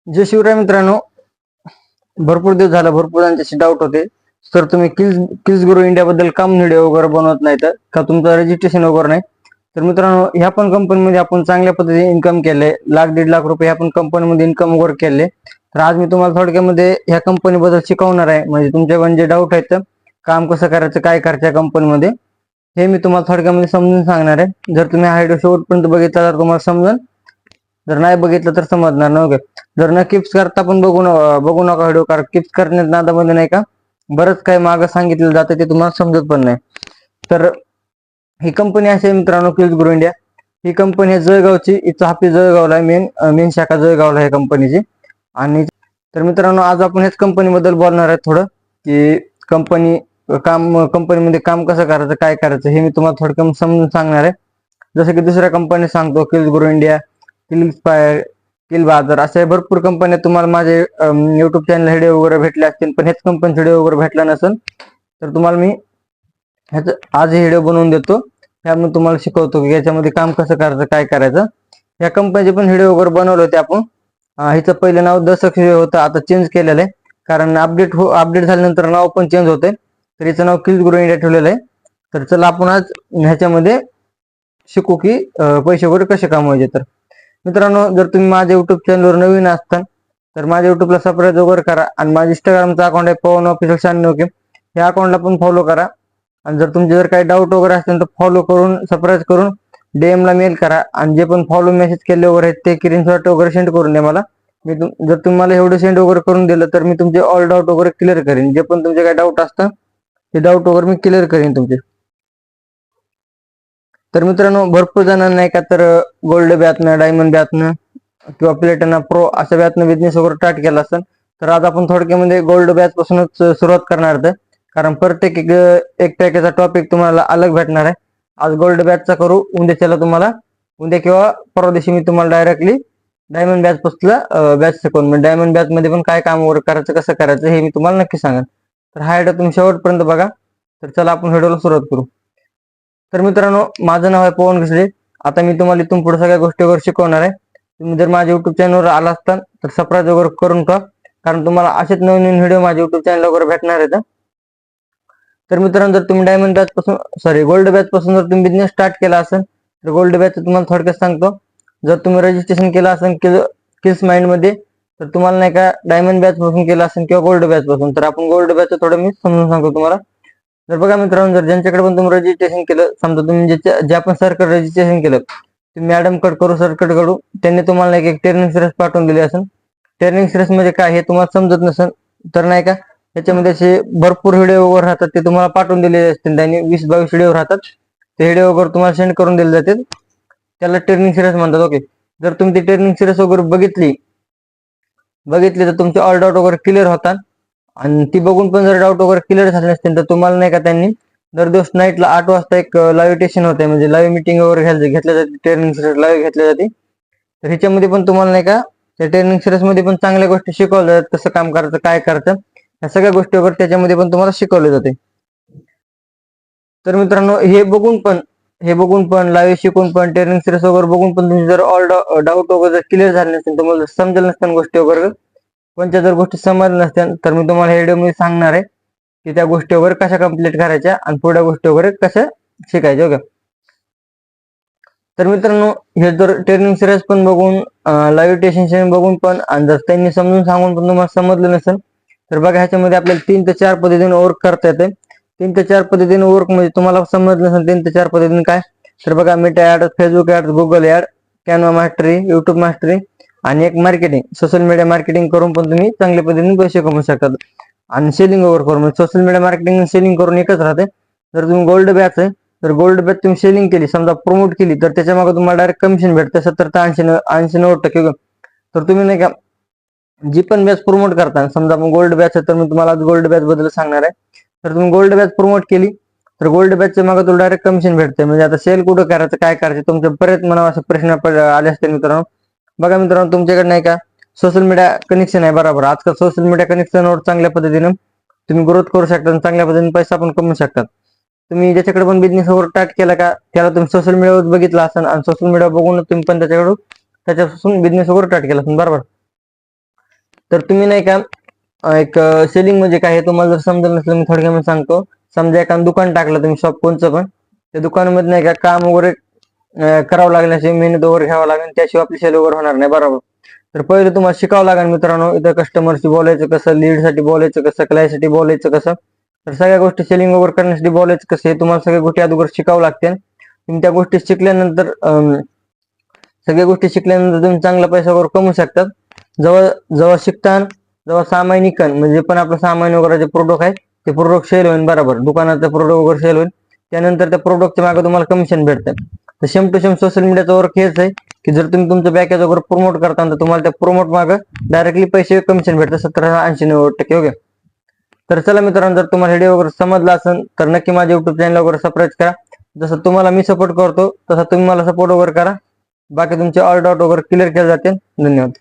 जय शिवराय मित्रांनो, भरपूर दिवस झाला भरपूर जणांचे डाऊट होते. सर तुम्ही किल्स गुरु इंडिया बद्दल काम व्हिडिओ वगैरे बनवत नाही तर का तुमचं रजिस्ट्रेशन वगैरे नाही. तर मित्रांनो, ह्या पण कंपनीमध्ये आपण चांगल्या पद्धतीने इन्कम केले, लाख 1.5 लाख रुपये ह्या पण कंपनीमध्ये इन्कम वगैरे केले. तर आज मी तुम्हाला थोडक्यामध्ये ह्या कंपनीबद्दल शिकवणार आहे. म्हणजे तुमच्या जे डाऊट आहेत काम कसं करायचं, काय करायचं कंपनीमध्ये, हे मी तुम्हाला थोडक्यामध्ये समजून सांगणार आहे. जर तुम्ही हा व्हिडिओ शेवटपर्यंत बघितला तर तुम्हाला समजेल, जर नाही बघितलं तर समजणार नाही. जर न किप्स करता पण बघू नका व्हिडिओ, कारण किप्स करण्यात नादामध्ये नाही का बरंच काही मागं सांगितलं जातं, ते तुम्हाला समजत पण नाही. तर ही कंपनी अशी आहे मित्रांनो, किल्स गुरु इंडिया. ही कंपनी आहे जळगावची, हिचा ऑफिस जळगावला आहे, मेन शाखा जळगावला आहे कंपनीची. आणि तर मित्रांनो, आज आपण हेच कंपनीबद्दल बोलणार आहे थोडं, की कंपनीमध्ये काम कसं करायचं, काय करायचं, हे मी तुम्हाला थोडक्यात समजून सांगणार आहे. जसं की दुसऱ्या कंपनी सांगतो, किल्स गुरु इंडिया, किल इन्स्पायर, किल बाजार, अशा भरपूर कंपन्या तुम्हाला माझे युट्यूब चॅनल व्हिडिओ वगैरे भेटले असतील. पण हेच कंपनीचा व्हिडिओ वगैरे भेटला नसेल तर तुम्हाला मी ह्याचं आज हे व्हिडिओ बनवून देतो. त्यामुळे तुम्हाला शिकवतो की याच्यामध्ये काम कसं करायचं, काय करायचं. या कंपनीचे पण व्हिडिओ वगैरे बनवले होते आपण. हिचं पहिलं नाव दशक होतं, आता चेंज केलेलं आहे, कारण अपडेट झाल्यानंतर नाव पण चेंज होते. तर हिचं नाव किल्स गुरु इंडिया ठेवलेलं आहे. तर चला आपण आज ह्याच्यामध्ये शिकू की पैसे वगैरे कसे कमवायचे. तर मित्रांनो, जर तुम्ही माझ्या युट्यूब चॅनलवर नवीन असताल तर माझ्या युट्यूबला सबस्क्राईब वगैरे करा. आणि माझ्या इंस्टाग्रामचा अकाउंट आहे पवन ऑफिशियल 96 या अकाउंटला पण फॉलो करा. आणि जर तुमचे जर काही डाऊट वगैरे असतील तर फॉलो करून सबस्क्राईब करून DM ला मेल करा. आणि जे पण फॉलो मेसेज केले वगैरे ते स्क्रीनशॉट वगैरे सेंड करून द्या मला. जर तुम्ही मला एवढं सेंड वगैरे करून दिलं तर मी तुमचे ऑल डाऊट वगैरे क्लिअर करेन. जे पण तुमचे काही डाऊट असतात ते डाऊट वगैरे मी क्लिअर करेन तुमचे. तर मित्रांनो, भरपूर जणांना नाही का तर गोल्ड बॅचनं, डायमंड बॅचनं किंवा प्लेटिना प्रो अशा बॅचनं बिझनेस वगैरे स्टार्ट केला असेल. तर आज आपण थोडक्यामध्ये गोल्ड बॅच पासूनच सुरुवात करणार आहे, कारण प्रत्येक एक पॅकेजचा टॉपिक तुम्हाला अलग भेटणार आहे. आज गोल्ड बॅचचा करू, उद्याच्याला तुम्हाला उद्या किंवा परवा दिवशी मी तुम्हाला डायरेक्टली डायमंड बॅच पासूनला बॅच शिकवून, म्हणजे डायमंड बॅच मध्ये पण काय काम वगैरे करायचं, कसं करायचं हे मी तुम्हाला नक्की सांगेन. तर हा व्हिडिओ तुम्ही शेवटपर्यंत बघा. तर चला आपण व्हिडिओला सुरुवात करू. तर मित्रांनो, माझं नाव आहे पवन घिसडे. आता मी तुम्हाला इथून पुढे सगळ्या गोष्टी वगैरे शिकवणार आहे. तुम्ही जर माझ्या युट्यूब चॅनलवर आला असताल तर सबस्क्राईब वगैरे करून ठेवा, कारण तुम्हाला असेच नवीन नवीन व्हिडिओ माझ्या युट्यूब चॅनल वगैरे भेटणार आहेत. तर मित्रांनो, जर तुम्ही डायमंड बॅच पासून गोल्ड बॅच पासून जर तुम्ही बिझनेस स्टार्ट केला असेल तर गोल्ड बॅच तुम्हाला थोडक्यात सांगतो. जर तुम्ही रजिस्ट्रेशन केलं असेल किल्स माइंड मध्ये, तर तुम्हाला नाही का डायमंड बॅच पासून केलं असेल किंवा गोल्ड बॅच पासून, तर आपण गोल्ड बॅच थोडं मी समजून सांगतो तुम्हाला. तर बघा मित्रांनो, जर ज्यांच्याकडे पण तुम्ही रजिस्ट्रेशन केलं, समजा तुम्ही ज्या पण सरकार रजिस्ट्रेशन केलं, तुम्ही मॅडम कट करू सर कट करू, त्यांनी तुम्हाला एक ट्रेनिंग सिरीज पाठवून दिली असेल. ट्रेनिंग सिरीज म्हणजे काय हे तुम्हाला समजत नसेल तर नाही का, त्याच्यामध्ये असे भरपूर व्हिडिओ वगैरे राहतात, ते तुम्हाला पाठवून दिलेले असतील. त्यांनी 20-22 व्हिडिओ राहतात, ते व्हिडिओ वगैरे तुम्हाला सेंड करून दिले जातील. त्याला ट्रेनिंग सिरीज म्हणतात. ओके, जर तुम्ही ती ट्रेनिंग सिरीज वगैरे बघितली तर तुमचे ऑल डाऊट वगैरे क्लिअर होतात. आणि ती बघून पण जर डाऊट वगैरे क्लिअर झाले नसतील तर तुम्हाला नाही का त्यांनी दर दिवस नाईटला 8 वाजता एक लाईव्ह टेशन होते, म्हणजे लाईव्ह मीटिंग वगैरे घेतल्या जाते, ट्रेनिंग सिरीज लाईव्ह घेतल्या जाते. तर ह्याच्यामध्ये पण तुम्हाला नाही का त्या ट्रेनिंग सिरीज मध्ये पण चांगल्या गोष्टी शिकवल्या जातात, कसं काम करायचं, काय करायचं, या सगळ्या गोष्टी वगैरे त्याच्यामध्ये पण तुम्हाला शिकवले जाते. तर मित्रांनो, हे बघून पण लाईव्ह शिकून पण ट्रेनिंग सिरीज वगैरे बघून पण तुम्ही जर ऑल डाऊट वगैरे क्लिअर झाले नसतील, तुम्हाला समजेल नसतील गोष्टी वगैरे, कोणत्या जर गोष्टी समजल्या नसत्या, तर मी तुम्हाला हे व्हिडिओ मध्ये सांगणार आहे की त्या गोष्टी वगैरे कशा कंप्लीट करायच्या आणि पुढच्या गोष्टी वगैरे कशा शिकायच्या. ओके, तर मित्रांनो, हे जर ट्रेनिंग सिरीज पण बघून लाईव्ह टेशन बघून पण आणि जर त्यांनी समजून सांगून पण तुम्हाला समजलं नसेल तर बघा, ह्याच्यामध्ये आपल्याला 3 ते 4 पद्धतीने वर्क करता येते. 3 ते 4 पद्धतीने वर्क म्हणजे तुम्हाला समजलं नसेल 3 ते 4 पद्धतीने काय, तर बघा, Meta ad, Facebook ad, Google ad, Canva mastery, YouTube mastery आणि एक मार्केटिंग, सोशल मीडिया मार्केटिंग करून पण तुम्ही चांगल्या पद्धतीने पैसे कमवू शकतात. आणि सेलिंग ओव्हर करून, सोशल मीडिया मार्केटिंग सेलिंग करून एकच राहते. जर तुम्ही गोल्ड बॅच आहे तर गोल्ड बॅच तुम्ही सेलिंग केली, समजा प्रमोट केली, तर त्याच्या मागे तुम्हाला डायरेक्ट कमिशन भेटतं 70 ते 80-90%. तर तुम्ही नाही का जी पण बॅच प्रमोट करता, समजा गोल्ड बॅच आहे तर मी तुम्हाला गोल्ड बॅच बद्दल सांगणार आहे. तर तुम्ही गोल्ड बॅच प्रमोट केली तर गोल्ड बॅचच्या मागे तुला डायरेक्ट कमिशन भेटते. म्हणजे आता सेल कुठं करायचं, काय करायचं, तुमचे बरेच मनावर असे प्रश्न आले असतील मित्रांनो. बघा मित्रांनो, तुमच्याकडे नाही का सोशल मीडिया कनेक्शन आहे, बरोबर. आजकाल सोशल मीडिया कनेक्शनवर चांगल्या पद्धतीने तुम्ही ग्रोथ करू शकता आणि चांगल्या पद्धतीने पैसा पण कमवू शकता. तुम्ही ज्याच्याकडे पण बिझनेस वगैरे स्टार्ट केला का, त्याला तुम्ही सोशल मीडियावर बघितला असेल आणि सोशल मीडिया बघून तुम्ही पण त्याच्यापासून बिझनेस वगैरे स्टार्ट केला असेल, बरोबर. तर तुम्ही नाही का एक सेलिंग म्हणजे काय हे तुम्हाला जर समजलं नसलं मी थोडक्यात सांगतो. समजा एखादं दुकान टाकलं तुम्ही शॉप कोणचं पण, त्या दुकानामध्ये नाही का काम वगैरे करावं लागण्याची मेहनत वगैरे घ्यावं लागेल, त्याशिवाय आपली सेल वगैरे होणार नाही, बरोबर. तर पहिले तुम्हाला शिकावं लागेल मित्रांनो, इथं कस्टमरशी बोलायचं कसं, लीडसाठी बोलायचं कसं, क्लायंटसाठी बोलायचं कसं. तर सगळ्या गोष्टी सेलिंग वगैरे करण्यासाठी बोलायचं कसं हे तुम्हाला सगळ्या गोष्टी अगोदर शिकावं लागतील. तुम्ही त्या गोष्टी शिकल्यानंतर सगळ्या गोष्टी शिकल्यानंतर तुम्ही चांगला पैसा वगैरे कमवू शकतात. जेव्हा जेव्हा शिकता, जेव्हा सामान निघन म्हणजे पण आपलं सामान वगैरे जे प्रोडक्ट आहे ते प्रोडक्ट सेल होईल, बरोबर. दुकानाचं प्रोडक्ट वगैरे सेल होईल, त्यानंतर त्या प्रोडक्टच्या मागे तुम्हाला कमिशन भेटतं. तर सेम टू सेम सोशल मीडियाचा वर्क हेच आहे की जर तुम्ही तुमचं पॅकेज वगैरे प्रमोट करता तर तुम्हाला त्या प्रमोट मागे डायरेक्टली पैसे कमिशन भेटतं 70-80-90%. ओके. तर चला मित्रांनो, जर तुम्हाला व्हिडिओ वगैरे समजला असेल तर नक्की माझ्या युट्यूब चॅनल वगैरे सबस्क्राईब करा. जसं तुम्हाला मी सपोर्ट करतो तसं तुम्ही मला सपोर्ट वगैरे करा. बाकी तुमचे ऑल डाऊट वगैरे क्लिअर केले जातील. धन्यवाद.